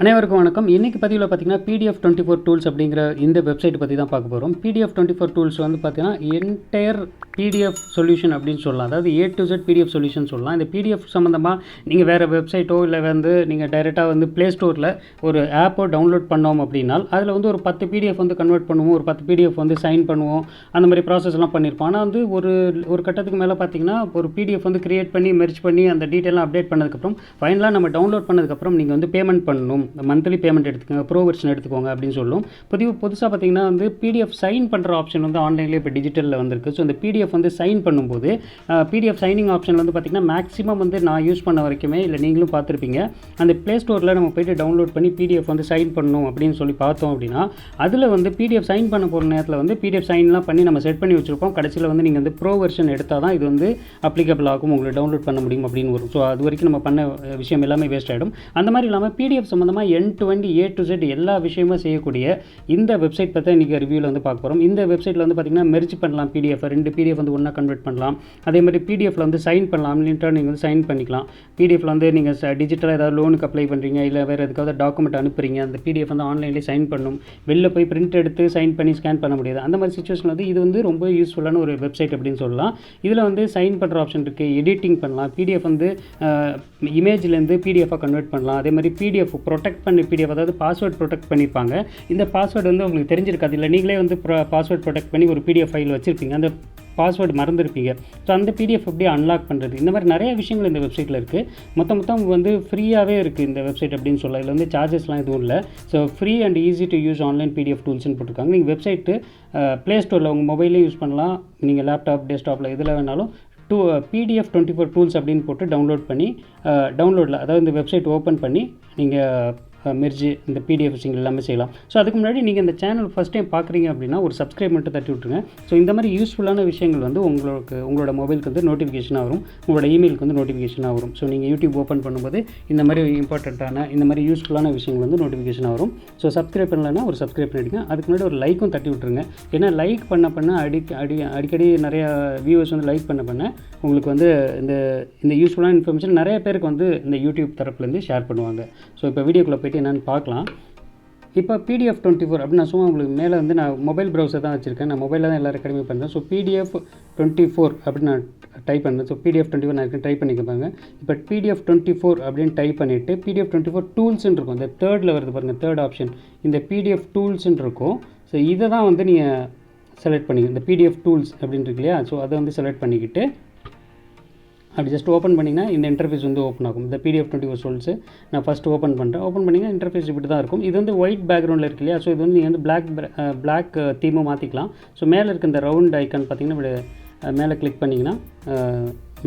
அனைவருக்கும் வணக்கம். இன்றைக்கி பதிவில் பார்த்தீங்கன்னா PDF24 டூல்ஸ் அப்படிங்கிற இந்த வெப்சைட் பற்றி தான் பார்க்க போகிறோம். PDF24 டூல்ஸ் வந்து பார்த்தீங்கன்னா என்டையர் PDF சொல்யூஷன் அப்படின்னு சொல்லலாம். அதாவது A to Z PDF solution சொல்லலாம். இந்த PDF சம்மந்தமாக நீங்கள் வேறு வெப்சைட்டோ இல்லை வந்து நீங்கள் டைரெக்டாக வந்து ப்ளே ஸ்டோரில் ஒரு ஆப்போ டவுன்லோட் பண்ணோம் அப்படின்னால் அதில் வந்து ஒரு 10 PDF வந்து கன்வெர்ட் பண்ணுவோம், ஒரு 10 PDF வந்து சைன் பண்ணுவோம், அந்த மாதிரி ப்ராசஸ்லாம் பண்ணியிருப்போம். ஆனால் வந்து ஒரு கட்டத்துக்கு மேலே பார்த்தீங்கன்னா ஒரு PDF வந்து க்ரியேட் பண்ணி மெர்ஜ் பண்ணி அந்த டீட்டெயிலாம் அப்டேட் பண்ணதுக்கப்புறம் ஃபைனலாக நம்ம டவுன்லோட் பண்ணதுக்கப்புறம் நீங்கள் வந்து பேமெண்ட் பண்ணணும், மந்த்லி பேமெண்ட் எடுத்துக்கோங்க, ப்ரோ வெர்ஷன் எடுத்துக்கோங்க அப்படின்னு சொல்லும். புதுசாக பார்த்தீங்கன்னா வந்து PDF சைன் பண்ணுற ஆப்ஷன் வந்து ஆன்லைன்லேயே இப்போ டிஜிட்டலில் வந்திருக்கு. ஸோ இந்த PDF வந்து சைன் பண்ணும்போது PDF சைனிங் ஆப்ஷன் வந்து பார்த்திங்கன்னா மேக்ஸிமம் வந்து நான் யூஸ் பண்ண வரைக்குமே இல்லை நீங்களும் பார்த்துருப்பீங்க, அந்த ப்ளே ஸ்டோரில் நம்ம போய்ட்டு டவுன்லோட் பண்ணி PDF வந்து சைன் பண்ணணும் அப்படின்னு சொல்லி பார்த்தோம் அப்படின்னா அதில் வந்து PDF சைன் பண்ண போகிற நேரத்தில் வந்து PDF சைன்லாம் பண்ணி நம்ம செட் பண்ணி வச்சுருப்போம். கடைசியில் வந்து நீங்கள் வந்து ப்ரோ வெர்ஷன் எடுத்தால் தான் இது வந்து அப்ளிகபிள் ஆகும், உங்களுக்கு டவுன்லோட் பண்ண முடியும் அப்படின்னு வரும். ஸோ அது வரைக்கும் நம்ம பண்ண விஷயம் எல்லாமே வேஸ்ட் ஆகிடும். அந்த மாதிரி இல்லாமல் PDF சம்மந்தமாக end to end A to Z எல்லா விஷயமும் செய்யக்கூடிய இந்த வெப்சைட் பற்றி இன்றைக்கி ரிவ்யூவில் வந்து பார்க்க போகிறோம். இந்த வெப்சைட்டில் வந்து பார்த்திங்கன்னா மெர்ஜ் பண்ணலாம், ரெண்டு PDF வந்து ஒன்றா கன்வெர்ட் பண்ணலாம். அதே மாதிரி PDFல வந்து சைன் பண்ணலாம், நீங்கள் வந்து சைன் பண்ணிக்கலாம். PDFல வந்து நீங்கள் டிஜிட்டலாக ஏதாவது லோனுக்கு அப்ளை பண்ணுறீங்க இல்லை வேறு எதுக்காவது டாக்குமெண்ட் அனுப்புறீங்க, அந்த PDF வந்து ஆன்லைன்லேயே சைன் பண்ணும், வெளில போய் பிரிண்ட் எடுத்து சைன் பண்ணி ஸ்கேன் பண்ண முடியாது. அந்த மாதிரி சுச்சுவேஷன் வந்து இது வந்து ரொம்ப யூஸ்ஃபுல்லான ஒரு வெப்சைட் அப்படின்னு சொல்லலாம். இதில் வந்து சைன் பண்ணுற ஆப்ஷன் இருக்குது, எடிட்டிங் பண்ணலாம், PDF வந்து இமேஜ்லேருந்து PDFாக கன்வெர்ட் பண்ணலாம். அதே மாதிரி PDF ப்ரொடெக்ட் பண்ணி PDF அதாவது பாஸ்வேர்ட் ப்ரொடெக்ட் பண்ணியிருப்பாங்க. இந்த பாஸ்வேர்டு வந்து உங்களுக்கு தெரிஞ்சிருக்காது, இல்லை நீங்களே வந்து பாஸ்வேர்ட் ப்ரொடெக்ட் பண்ணி ஒரு PDF ஃபைல் வச்சுருப்பீங்க, அந்த பாஸ்வேர்டு மறந்துருப்பீங்க. ஸோ அந்த PDF அப்படியே அன்லாக் பண்ணுறது, இந்த மாதிரி நிறைய விஷயங்கள் இந்த வெப்சைட்டில் இருக்குது. மொத்தம் வந்து ஃப்ரீயாகவே இருக்குது இந்த வெப்சைட் அப்படின்னு சொல்லலாம். இதில் வந்து சார்ஜஸ்லாம் எதுவும் இல்லை. So free and easy to use online PDF டூல்ஸ்னு போட்டிருக்காங்க. நீங்கள் வெப்சைட்டு ப்ளே ஸ்டோரில் உங்கள் மொபைல்லையும் யூஸ் பண்ணலாம், நீங்கள் லேப்டாப் டெஸ்க்டாப்பில் இதில் வேணாலும் PDF24 டூல்ஸ் அப்படின்னு போட்டு டவுன்லோடில் அதாவது இந்த வெப்சைட் ஓப்பன் பண்ணி நீங்கள் மெர்ஜி இந்த PDF விஷயங்கள் எல்லாமே செய்யலாம். ஸோ அதுக்கு முன்னாடி நீங்கள் இந்த சேனல் ஃபஸ்ட் டைம் பார்க்குறீங்க அப்படின்னா ஒரு சப்ஸ்கிரைப் மட்டும் தட்டி விட்ருங்க. ஸோ இந்த மாதிரி யூஸ்ஃபுல்லான விஷயங்கள் வந்து உங்களோட மொபைலுக்கு வந்து நோட்டிஃபிகேஷனாக வரும், உங்களோட இமெயிலுக்கு வந்து நோட்டிஃபிகேஷனாக வரும். ஸோ நீங்கள் யூடியூப் ஓப்பன் பண்ணும்போது இந்த மாதிரி இம்பார்ட்டண்ட்டான இந்த மாதிரி யூஸ்ஃபுல்லான விஷயங்கள் வந்து நோட்டிஃபிகேஷனாக வரும். ஸோ சப்ஸ்கிரைப் பண்ணலன்னா ஒரு சப்ஸ்கிரைப் பண்ணிவிடுங்க. அதுக்கு முன்னாடி ஒரு லைக்கும் தட்டி விட்ருங்க. ஏன்னா லைக் பண்ண அடிக்கடி நிறையா வியூவர்ஸ் வந்து லைக் பண்ண உங்களுக்கு வந்து இந்த யூஸ்ஃபுல்லான இன்ஃபர்மேஷன் நிறைய பேருக்கு வந்து இந்த யூடியூப் தரப்புலேருந்து ஷேர் பண்ணுவாங்க. ஸோ இப்போ வீடியோக்குள்ளே போய்ட்டு என்னென்னு பார்க்கலாம். இப்போ PDF24 அப்படின்னு நான் சும்மா உங்களுக்கு மேலே வந்து நான் மொபைல் ப்ரௌசர் தான் வச்சுருக்கேன், நான் மொபைலில் தான் எல்லாரும் ரெக்கமெண்ட் பண்ணுறேன். ஸோ PDF24 அப்படின்னு நான் டைப் பண்ணுறேன். ஸோ PDF24 நான் டைப் பண்ணிக்கப்பாங்க. இப்போ PDF24 அப்படின்னு டைப் பண்ணிவிட்டு PDF24 டூல்ஸ்ன்னு இருக்கும், இந்த தேர்டில் வருது பாருங்கள், தேர்ட் ஆப்ஷன், இந்த PDF டூல்ஸ்ன்னு இருக்கும். ஸோ இதை தான் வந்து நீங்கள் செலக்ட் பண்ணிக்கணும், இந்த PDF டூல்ஸ் அப்படின்னு இருக்கு இல்லையா. ஸோ அதை வந்து செலக்ட் பண்ணிக்கிட்டு அப்படி ஜஸ்ட் ஓப்பன் பண்ணிங்கன்னா இந்த இன்டர்ஃபேஸ் வந்து ஓப்பன் ஆகும். இந்த PDF24 டூல்ஸு நான் ஃபஸ்ட்டு ஓப்பன் பண்ணுறேன். ஓப்பன் பண்ணிங்கன்னா இன்டர்ஃபேஸ் இப்படி தான் இருக்கும். இது வந்து ஒயிட் பேக்ரவுண்டில் இருக்கு இல்லையா. ஸோ இது வந்து நீங்கள் வந்து பிளாக் தீமும் மாற்றிக்கலாம். ஸோ மேலே இருக்க இந்த ரவுண்ட் ஐக்கான் பார்த்தீங்கன்னா இப்படி மேலே கிளிக் பண்ணிங்கன்னா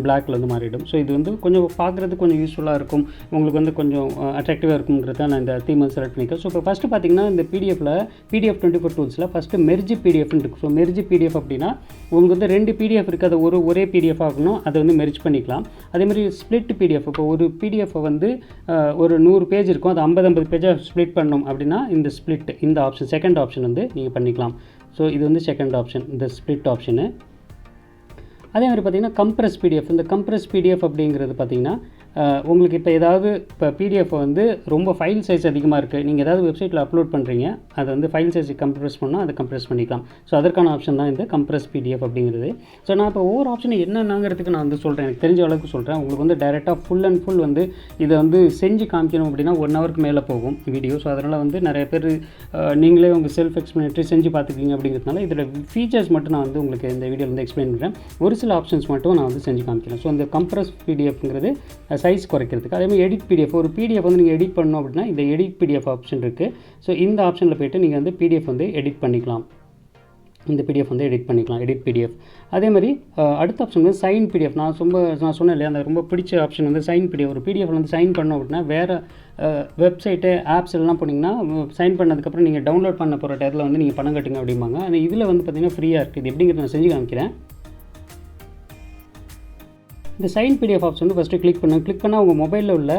பிளாக்கில் வந்து மாறிடும். ஸோ இது வந்து கொஞ்சம் பார்க்குறதுக்கு கொஞ்சம் யூஸ்ஃபுல்லாக இருக்கும், உங்களுக்கு வந்து கொஞ்சம் அட்ராக்டிவாக இருக்குங்கிறத நான் இந்த தீம் வந்து செலக்ட் பண்ணிக்கிறேன். ஸோ இப்போ ஃபஸ்ட்டு பார்த்தீங்கன்னா இந்த PDF24 டூல்ஸில் ஃபஸ்ட்டு மெர்ஜ் PDFன்னு இருக்குது. ஸோ மெர்ஜ் PDF அப்படின்னா உங்களுக்கு வந்து 2 PDF இருக்குது, அதை ஒரே PDF ஆகணும், அதை வந்து மெர்ஜ் பண்ணிக்கலாம். அதேமாதிரி ஸ்ப்ளிட் PDF, இப்போ ஒரு PDF வந்து ஒரு 100 பேஜ் இருக்கும், அது 50 பேஜாக ஸ்ப்ளிட் பண்ணணும் அப்படின்னா இந்த ஆப்ஷன் செகண்ட் ஆப்ஷன் வந்து நீங்கள் பண்ணிக்கலாம். ஸோ இது வந்து செகண்ட் ஆப்ஷன், இந்த ஸ்ப்ளிட் ஆப்ஷனு. அதே மாதிரி பார்த்திங்கன்னா கம்ப்ரஸ் PDF, இந்த கம்ப்ரஸ் PDF அப்படிங்கிறது பார்த்திங்கன்னா உங்களுக்கு இப்போ ஏதாவது இப்போ PDF வந்து ரொம்ப ஃபைல் சைஸ் அதிகமாக இருக்குது, நீங்கள் ஏதாவது வெப்சைட்டில் அப்லோட் பண்ணுறீங்க, அதை வந்து ஃபைல் சைஸ் கம்ப்ரஸ் பண்ணால் அதை கம்ப்ரஸ் பண்ணிக்கலாம். ஸோ அதற்கான ஆப்ஷன் தான் இந்த கம்ப்ரஸ் PDF அப்படிங்கிறது. ஸோ நான் இப்போ ஒவ்வொரு ஆப்ஷன் என்னங்கிறதுக்கு நான் வந்து சொல்கிறேன், எனக்கு தெரிஞ்ச அளவுக்கு சொல்கிறேன். உங்களுக்கு வந்து டைரெக்டாக ஃபுல் வந்து இதை வந்து செஞ்சு காமிக்கணும் அப்படின்னா 1 ஹவருக்கு மேலே போகும் வீடியோ. ஸோ அதனால் வந்து நிறைய பேர் நீங்களே உங்கள் செல்ஃப் எக்ஸ்பிளனேட்டரி செஞ்சு பார்த்துக்கிங்க அப்படிங்கிறதுனால இதில் ஃபீச்சர்ஸ் மட்டும் நான் வந்து உங்களுக்கு இந்த வீடியோவில் வந்து எக்ஸ்பிளைன் பண்ணுறேன். ஒரு சில ஆப்ஷன்ஸ் மட்டும் நான் வந்து செஞ்சு காமிக்கிறேன். ஸோ இந்த கம்ப்ரஸ் PDFங்கிறது சைஸ் குறைக்கிறதுக்கு. அதேமாதிரி எடிட் PDF, ஒரு PDF வந்து நீங்கள் எடிட் பண்ணணும் அப்படின்னா இந்த எடிட் PDF ஆப்ஷன் இருக்குது. ஸோ இந்த ஆப்ஷனில் போய்ட்டு நீங்கள் வந்து PDF வந்து எடிட் பண்ணிக்கலாம், இந்த PDF வந்து எடிட் பண்ணிக்கலாம், எடிட் PDF. அதே மாதிரி அடுத்த ஆப்ஷன் வந்து சைன் PDF. நான் சொன்னேன் இல்லையா, அந்த ரொம்ப பிடிச்ச ஆப்ஷன் வந்து சைன் PDF. ஒரு PDF வந்து சைன் பண்ணோம் அப்படின்னா வேறு வெப்சைட்டு ஆப்ஸ் எல்லாம் போனீங்கன்னா சைன் பண்ணதுக்கப்புறம் நீங்கள் டவுன்லோட் பண்ண போகிற டயத்தில் வந்து நீங்கள் பணம் கட்டுங்க அப்படிம்பாங்க. ஆனால் இதில் வந்து பார்த்திங்கன்னா ஃப்ரீயாக இருக்குது. இது எப்படிங்கிறத நான் செஞ்சு காமிக்கிறேன். இந்த சைன் PDF ஆப்ஷன் வந்து ஃபஸ்ட்டு கிளிக் பண்ணால் உங்கள் மொபைலில் உள்ள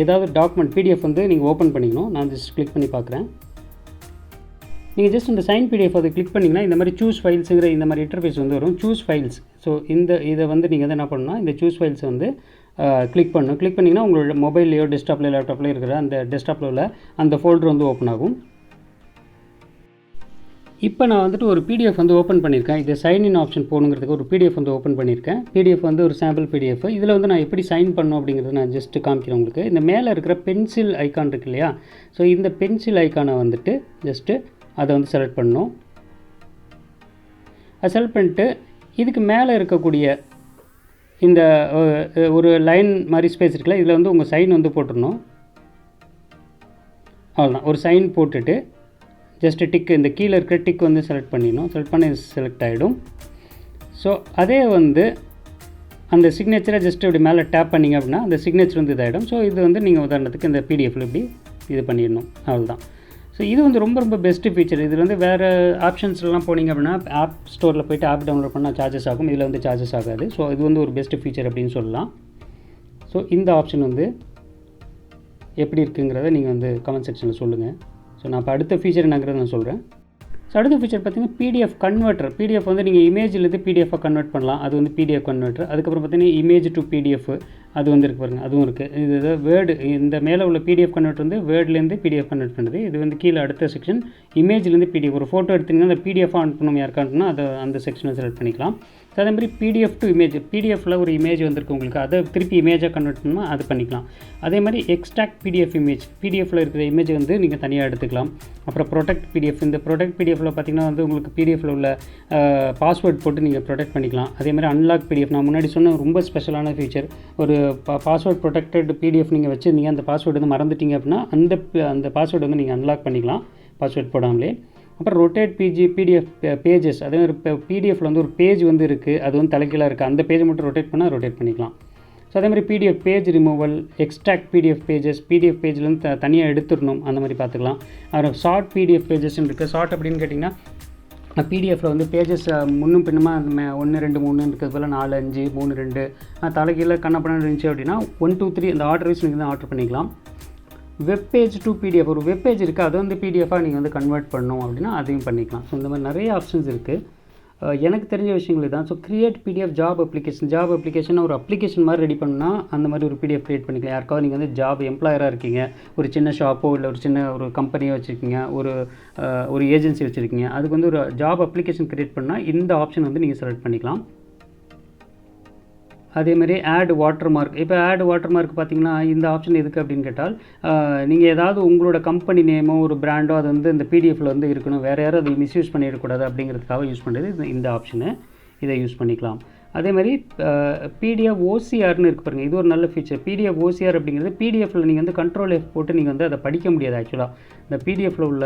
ஏதாவது டாக்குமெண்ட் PDF வந்து நீங்கள் ஓப்பன் பண்ணிக்கணும். நான் ஜஸ்ட் கிளிக் பண்ணி பார்க்குறேன். நீங்கள் ஜஸ்ட் இந்த சைன் PDF அதை கிளிக் பண்ணிங்கன்னா இந்த மாதிரி சூஸ் ஃபைல்ஸுங்கிற இந்த மாதிரி இன்டர்ஃபேஸ் வந்து வரும். Choose files. ஸோ இதை வந்து நீங்கள் வந்து என்ன பண்ணணும்னா இந்த சூஸ் ஃபைல்ஸ் வந்து கிளிக் பண்ணணும். கிளிக் பண்ணிங்கன்னா உங்களோட மொபைல்லையோ டெஸ்க்டாப்லையோ லேப்டாப்லையோ இருக்கிற அந்த டெஸ்க்டாப்பில் உள்ள அந்த ஃபோல்டர் வந்து ஓப்பன் ஆகும். இப்போ நான் வந்துட்டு ஒரு பிடிஎஃப் வந்து ஓப்பன் பண்ணியிருக்கேன். இது சைன்இன் ஆப்ஷன் போகணுங்கிறதுக்கு ஒரு பிடிஎஃப் வந்து ஓப்பன் பண்ணியிருக்கேன். பிடிஎஃப் வந்து ஒரு சாம்பிள் பிடிஎஃப். இதில் வந்து நான் எப்படி சைன் பண்ணணும் அப்படிங்கிறத நான் ஜஸ்ட்டு காமிக்கிறேன் உங்களுக்கு. இந்த மேலே இருக்கிற பென்சில் ஐக்கான் இருக்கு இல்லையா, ஸோ இந்த பென்சில் ஐக்கானை வந்துட்டு ஜஸ்ட்டு அதை வந்து செலக்ட் பண்ணணும். அதை செலக்ட் பண்ணிட்டு இதுக்கு மேலே இருக்கக்கூடிய இந்த ஒரு லைன் மாதிரி ஸ்பேஸ் இருக்குல்ல, இதில் வந்து உங்கள் சைன் வந்து போட்டுடணும். அவ்வளோதான். ஒரு சைன் போட்டுட்டு ஜஸ்ட்டு டிக், இந்த கீழே இருக்கிற டிக் வந்து செலக்ட் பண்ணிடணும். செலக்ட் பண்ணி செலக்ட் ஆகிடும். ஸோ அதே வந்து அந்த சிக்னேச்சரை ஜஸ்ட்டு இப்படி மேலே டேப் பண்ணிங்க அப்படின்னா அந்த சிக்னேச்சர் வந்து இதாகிடும். ஸோ இது வந்து நீங்கள் உதாரணத்துக்கு இந்த பிடிஎஃப்பில் இப்படி இது பண்ணிடணும். அவ்வளோதான். ஸோ இது வந்து ரொம்ப ரொம்ப பெஸ்ட்டு ஃபீச்சர். இதில் வந்து வேறு ஆப்ஷன்ஸ்லாம் போனீங்க அப்படின்னா ஆப் ஸ்டோரில் போய்ட்டு ஆப் டவுன்லோட் பண்ணால் சார்ஜஸ் ஆகும். இதில் வந்து சார்ஜஸ் ஆகாது. ஸோ இது வந்து ஒரு பெஸ்ட்டு ஃபீச்சர் அப்படின்னு சொல்லலாம். ஸோ இந்த ஆப்ஷன் வந்து எப்படி இருக்குங்கிறத நீங்கள் வந்து கமெண்ட் செக்ஷனில் சொல்லுங்கள். ஸோ நான் இப்போ அடுத்த ஃபீச்சர் என்னங்கிறத நான் சொல்கிறேன். ஸோ அடுத்த ஃபீச்சர் பார்த்திங்கன்னா பிடிஎஃப் கன்வெர்ட்டர். பிடிஎஃப் வந்து நீங்கள் இமேஜிலேருந்து பிடிஎஃபாக கன்வெர்ட் பண்ணலாம். அது வந்து பிடிஎஃப் கன்வெர்ட்டர். அதுக்கப்புறம் பார்த்திங்கன்னா இமேஜ் டு பிடிஎஃப் அது வந்து இருக்குது பாருங்கள், அதுவும் இருக்குது. இது வேர்டு, இந்த மேலே உள்ள பிடிஎஃப் கன்வெர்ட் வந்து வேர்ட்லேருந்து பிடிஎஃப் கன்வெர்ட் பண்ணுறது. இது வந்து கீழே அடுத்த செக்ஷன் இமேஜ்லேருந்து பிடிஎஃப். ஒரு ஃபோட்டோ எடுத்திங்கன்னா அந்த பிடிஎஃபாக அனுப்பணும் யாருக்கானுனா அதை அந்த செக்ஷனை செலக்ட் பண்ணிக்கலாம். ஸோ அதே மாதிரி பிடிஎஃப் டு இமேஜ், பிடிஎஃபில் ஒரு இமேஜ் வந்திருக்கு உங்களுக்கு, அதை திருப்பி இமேஜாக கன்வெர்ட் பண்ணால் அது பண்ணிக்கலாம். அதே மாதிரி எக்ஸ்ட்ராக்ட் பிடிஎஃப் இமேஜ், பிடிஎஃபில் இருக்கிற இமேஜ் வந்து நீங்கள் தனியாக எடுத்துக்கலாம். அப்புறம் ப்ரொடெக்ட் பிடிஎஃப், இந்த ப்ரொடெக்ட் பிடிஎஃபில் பார்த்திங்கன்னா வந்து உங்களுக்கு பிடிஎஃபில் உள்ள பாஸ்வேர்ட் போட்டு நீங்கள் ப்ரொடெக்ட் பண்ணிக்கலாம். அதே மாதிரி அன்லாக் பிடிஎஃப், நான் முன்னாடி சொன்ன ரொம்ப ஸ்பெஷலான ஃபீச்சர். ஒரு பாஸ்வேர்ட் ப்ரொடெக்டட் பிடிஎஃப் நீங்கள் வச்சுருந்தீங்க, அந்த பாஸ்வேர்டு வந்து மறந்துட்டீங்க அப்படின்னா அந்த பாஸ்வேர்டு வந்து நீங்கள் அன்லாக் பண்ணிக்கலாம் பாஸ்வேர்ட் போடாமலே. அப்புறம் ரொட்டேட் பிடிஎஃப் பேஜஸ், அதே மாதிரி இப்போ பிடிஎஃப்பில் வந்து ஒரு பேஜ் வந்து இருக்குது, அது வந்து தலைகீழாக இருக்குது, அந்த பேஜை மட்டும் ரொட்டேட் பண்ணால் ரொட்டேட் பண்ணிக்கலாம். ஸோ அதே மாதிரி PDF page removal, extract PDF pages, PDF பேஜ்லேருந்து தனியாக எடுத்துடணும், அந்த மாதிரி பார்த்துக்கலாம். அப்புறம் ஷார்ட் பிடிஎஃப் பேஜஸ்ன்னு இருக்குது. ஷார்ட் அப்படின்னு கேட்டிங்கன்னா பிடிஎஃப்பில் வந்து பேஜஸ் முன்னும் பின்னுமா அந்த 1 2 3 இருக்கிறது போல் 4 5 3 2 தலைகீழ கண்ணப்பண்ணு இருந்துச்சு அப்படின்னா 1 2 3 இந்த ஆர்டர் வைஸ் நீங்கள் தான் ஆர்டர் பண்ணிக்கலாம். வெப்பேஜ் டு பிடிஎஃப், ஒரு வெப்பேஜ் இருக்குது, அதை வந்து பிடிஎஃபாக நீங்கள் வந்து கன்வெர்ட் பண்ணணும் அப்படின்னா அதையும் பண்ணிக்கலாம். ஸோ இந்த மாதிரி நிறைய ஆப்ஷன்ஸ் இருக்குது. எனக்கு தெரிஞ்ச விஷயங்கள் தான். So create PDF job application ஒரு அப்ளிகேஷன் மாதிரி ரெடி பண்ணால் அந்த மாதிரி ஒரு பிடிஎஃப் க்ரியேட் பண்ணிக்கலாம். யாருக்காவது நீங்கள் வந்து ஜாப் எம்ப்ளாயராக இருக்கீங்க, ஒரு சின்ன ஷாப்போ இல்லை ஒரு சின்ன ஒரு கம்பெனியோ வச்சுருக்கீங்க, ஒரு ஏஜென்சி வச்சுருக்கீங்க, அதுக்கு வந்து ஒரு ஜாப் அப்ளிகேஷன் க்ரியேட் பண்ணால் இந்த ஆப்ஷன் வந்து நீங்கள் செலக்ட் பண்ணிக்கலாம். அதேமாதிரி ஆட் வாட்டர்மார்க். இப்போ ஆட் வாட்டர்மார்க் பார்த்திங்கன்னா இந்த ஆப்ஷன் எதுக்கு அப்படின்னு கேட்டால், நீங்கள் ஏதாவது உங்களோட கம்பெனி நேமோ ஒரு பிராண்டோ அது வந்து இந்த பிடிஎஃப்பில் வந்து இருக்கணும், வேறு யாரும் அதை மிஸ்யூஸ் பண்ணிடக்கூடாது அப்படிங்கிறதுக்காக யூஸ் பண்ணுறது இந்த ஆப்ஷனு. இதை யூஸ் பண்ணிக்கலாம். அதே மாதிரி பிடிஎஃப் ஓசிஆர்னு இருக்குது பாருங்கள், இது ஒரு நல்ல ஃபீச்சர். பிடிஎஃப் ஓசிஆர் அப்படிங்கிறது பிடிஎஃப்பில் நீங்கள் வந்து கண்ட்ரோல் எஃப் போட்டு நீங்கள் வந்து அதை படிக்க முடியாது. ஆக்சுவலாக இந்த பிடிஎஃப்பில் உள்ள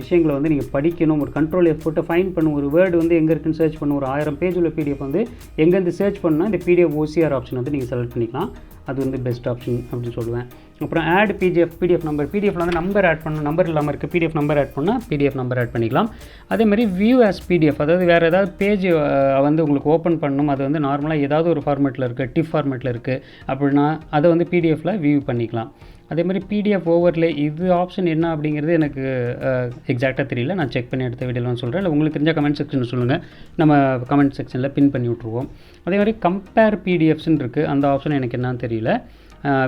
விஷயங்களை வந்து நீங்கள் படிக்கணும், ஒரு கண்ட்ரோல் எஃப் போட்டு ஃபைன் பண்ணும், ஒரு வேர்டு வந்து எங்கே இருக்குன்னு சர்ச் பண்ணும், ஒரு 1000 பேஜ் உள்ள பிடிஎஃப் வந்து எங்கேருந்து சர்ச் பண்ணால் இந்த பிடிஎஃப் ஓசிஆர் ஆப்ஷன் வந்து நீங்கள் செலக்ட் பண்ணிக்கலாம். அது வந்து பெஸ்ட் ஆப்ஷன் அப்படின்னு சொல்லுவேன். அப்புறம் ஆட் பிடிஎஃப் நம்பர், பிடிஎஃப்ல வந்து நம்பர் ஆட் பண்ணணும், நம்பர் இல்லாமல் இருக்குது, பிடிஎஃப் நம்பர் ஆட் பண்ணால் பிடிஎஃப் நம்பர் ஆட் பண்ணிக்கலாம். அதே மாதிரி வியூ ஆஸ் பிடிஎஃப், அதாவது வேறு ஏதாவது பேஜ் வந்து உங்களுக்கு ஓப்பன் பண்ணணும், அது வந்து நார்மலாக ஏதாவது ஒரு ஃபார்மேட்டில் இருக்குது, டிஃப் ஃபார்மேட்டில் இருக்குது அப்படின்னா அதை வந்து பிடிஎஃப்பில் வியூ பண்ணிக்கலாம். அதே மாதிரி பிடிஎஃப் ஓவர்லே, இது ஆப்ஷன் என்ன அப்படிங்கிறது எனக்கு எக்ஸாக்டாக தெரியல, நான் செக் பண்ணி எடுத்த வீடியோலாம் சொல்கிறேன். இல்லை உங்களுக்கு தெரிஞ்ச கமெண்ட் செக்ஷனில் சொல்லுங்கள், நம்ம கமெண்ட் செக்ஷனில் பின் பண்ணி விட்ருவோம். அதே மாதிரி கம்பேர் பிடிஎஃப்ஸ்ன்னு இருக்குது, அந்த ஆப்ஷன் எனக்கு என்னன்னு தெரியல.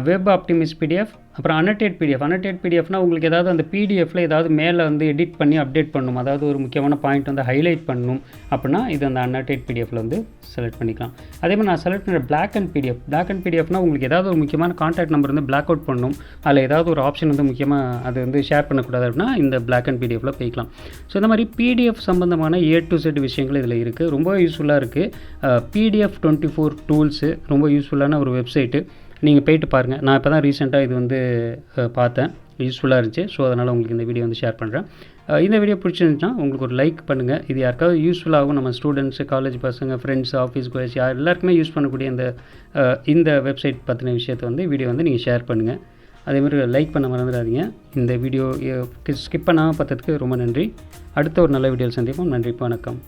வெப் ஆப்டிமிஸ் பிடிஎஃப், அப்புறம் அனடேட் பிடிஎஃப்னால் உங்களுக்கு ஏதாவது அந்த பிடிஎஃப்பில் ஏதாவது மேலே வந்து எடிட் பண்ணி அப்டேட் பண்ணணும், அதாவது ஒரு முக்கியமான பாயிண்ட் வந்து ஹைலைட் பண்ணணும் அப்படின்னா இது அந்த அனடேட் பிடிஎஃப்பில் வந்து செலக்ட் பண்ணிக்கலாம். அதே மாதிரி நான் செலக்ட் பண்ணுற பிளாக் அண்ட் பிடிஎஃப்னால் உங்களுக்கு ஏதாவது ஒரு முக்கியமான கான்டாக்ட் நம்பர் வந்து பிளாக் அவுட் பண்ணணும், அதில் ஏதாவது ஒரு ஆப்ஷன் வந்து முக்கியமாக அது வந்து ஷேர் பண்ணக்கூடாது அப்படின்னா இந்த பிளாக் அண்ட் பிடிஎஃப்பில் போய்க்கலாம். ஸோ இந்த மாதிரி பிடிஎஃப் சம்மந்தமான A to Z விஷயங்கள் இதில் இருக்குது, ரொம்ப யூஸ்ஃபுல்லாக இருக்குது. PDF 24 டூல்ஸு ரொம்ப யூஸ்ஃபுல்லான ஒரு வெப்சைட்டு, நீங்கள் போய்ட்டு பாருங்கள். நான் இப்போ தான் ரீசெண்டாக இது வந்து பார்த்தேன், யூஸ்ஃபுல்லாக இருந்துச்சு. ஸோ அதனால் உங்களுக்கு இந்த வீடியோ வந்து ஷேர் பண்ணுறேன். இந்த வீடியோ பிடிச்சிருந்துச்சுன்னா உங்களுக்கு ஒரு லைக் பண்ணுங்கள். இது யாருக்காவது யூஸ்ஃபுல்லாகும், நம்ம ஸ்டூடெண்ட்ஸு, காலேஜ் பசங்க, ஃப்ரெண்ட்ஸ், ஆஃபீஸ் கோயர்ஸ் யார் எல்லாருக்குமே யூஸ் பண்ணக்கூடிய இந்த வெப்சைட் பற்றின விஷயத்தை வந்து வீடியோ வந்து நீங்கள் ஷேர் பண்ணுங்கள். அதேமாதிரி லைக் பண்ண மறந்துடாதீங்க. இந்த வீடியோ ஸ்கிப் பண்ணாமல் பார்த்ததுக்கு ரொம்ப நன்றி. அடுத்த ஒரு நல்ல வீடியோவில் சந்திப்போம். நன்றி, வணக்கம்.